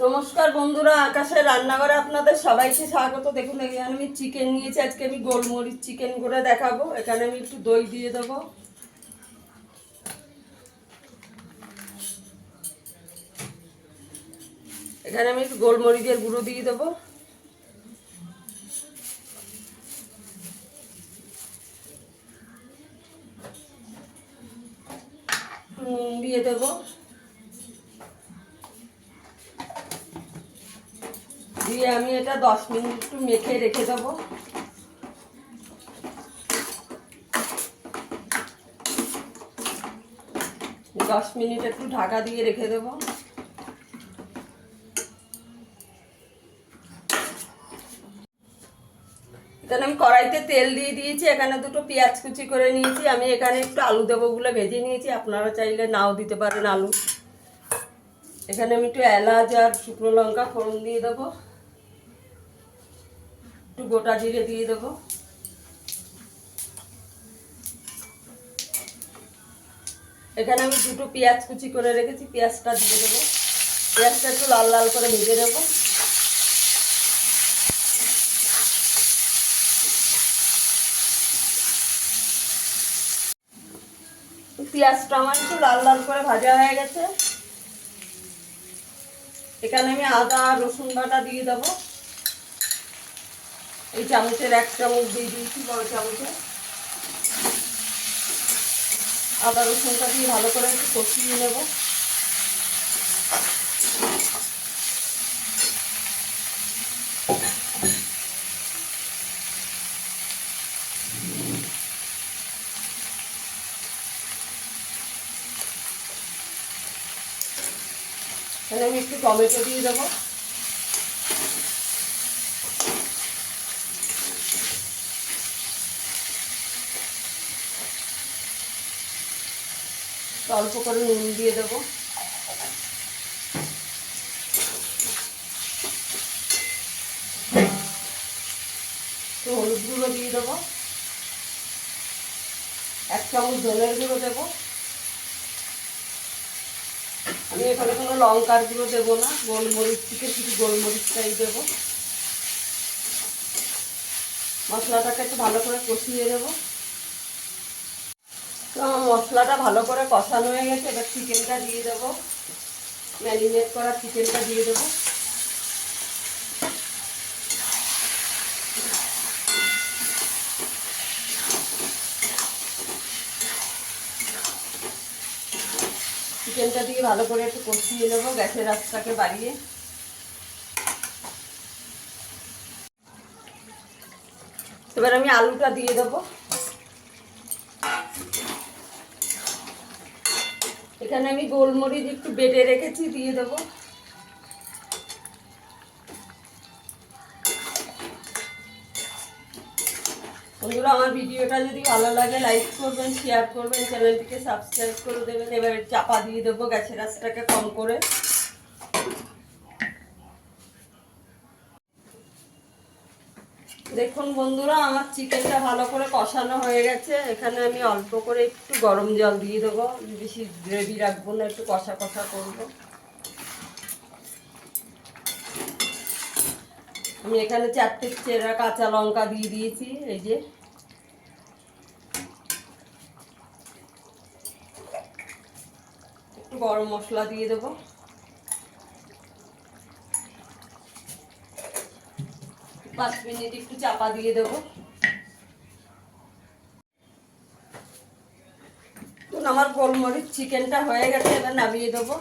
নমস্কার বন্ধুরা, আকাশের রান্নাঘরে আপনাদের সবাইকে স্বাগত। দেখুন এখানে আমি চিকেন নিয়েছি, আজকে আমি গোলমরিচ চিকেন করে দেখাবো। এখানে আমি একটু দই দিয়ে দেবো, এখানে আমি একটু গোলমরিচের গুঁড়ো দিয়ে দেবো, নুন দিয়ে দেবো, দিয়ে আমি এটা 10 মিনিট একটু মেখে রেখে দেবো। দশ মিনিট একটু ঢাকা দিয়ে রেখে দেবো। এখানে আমি কড়াইতে তেল দিয়ে দিয়েছি, এখানে দুটো পেঁয়াজ কুচি করে নিয়েছি। আমি এখানে একটু আলু দেবো বলে ভেজে নিয়েছি, আপনারা চাইলে নাও দিতে পারেন আলু। এখানে আমি একটু এলাচ আর শুকনো লঙ্কা ফোড়ন দিয়ে দেবো, একটু গোটা জিরে দিয়ে দেবো, এখানে আমি দুটো পেঁয়াজ কুচি করে রেখেছি, পেঁয়াজটা দিয়ে দেবো। পেঁয়াজটা একটু লাল লাল করে ভেজে দেবো। পেঁয়াজটা আমার একটু লাল লাল করে ভাজা হয়ে গেছে। এখানে আমি আদা রসুন বাটা দিয়ে দেবো। এই চামচের 1 চামচ দিয়ে দিয়েছি, বড় চামচে। আদা রসুনটা দিয়ে ভালো করে একটু কষিয়ে নেব। এখানে আমি একটু টমেটো দিয়ে দেবো, অল্প করে নুন দিয়ে দেবো, একটু হলুদ গুঁড়ো দিয়ে দেবো, 1 চামচ ধনের গুঁড়ো দেবো। আমি এখানে কোনো লঙ্কার গুঁড়ো দেবো না, গোলমরিচ থেকে শুধু গোলমরিচটাই দেবো। মশলাটাকে একটু ভালো করে কষিয়ে দেবো। তো আমার মশলাটা ভালো করে কষানো হয়ে গেছে, এবার চিকেনটা দিয়ে দেবো, ম্যারিনেট করা চিকেনটা দিয়ে দেবো। চিকেনটা দিয়ে ভালো করে একটু কষিয়ে নেবো, গ্যাসের আঁচটাকে বাড়িয়ে। এবার আমি আলুটা দিয়ে দেবো। এখানে আমি গোলমরিচ একটু বেটে রেখেছি, দিয়ে দেবো। বন্ধুরা, আমার ভিডিওটা যদি ভালো লাগে লাইক করবেন, শেয়ার করবেন, চ্যানেলটিকে সাবস্ক্রাইব করে দেবেন। এবার চাপা দিয়ে দেবো, গ্যাসের আঁচটাকে কম করে। দেখুন বন্ধুরা, আমার চিকেনটা ভালো করে কষানো হয়ে গেছে। এখানে আমি অল্প করে একটু গরম জল দিয়ে দেবো, বেশি গ্রেভি রাখবো না, একটু কষা কষা করবো। আমি এখানে 4টে চেরা কাঁচা লঙ্কা দিয়ে দিয়েছি, এই যে। একটু গরম মশলা দিয়ে দেবো, 5 মিনিট একটু চাপা দিয়ে দেবো। আমার গোলমরিচ চিকেনটা হয়ে গেছে, এবার নামিয়ে দেবো।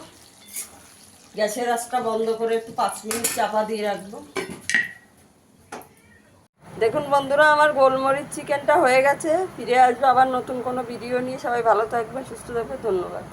গ্যাসের আঁচটা বন্ধ করে একটু 5 মিনিট চাপা দিয়ে রাখবো। দেখুন বন্ধুরা, আমার গোলমরিচ চিকেনটা হয়ে গেছে। ফিরে আসবো আবার নতুন কোনো ভিডিও নিয়ে। সবাই ভালো থাকবে, সুস্থ থাকবে, ধন্যবাদ।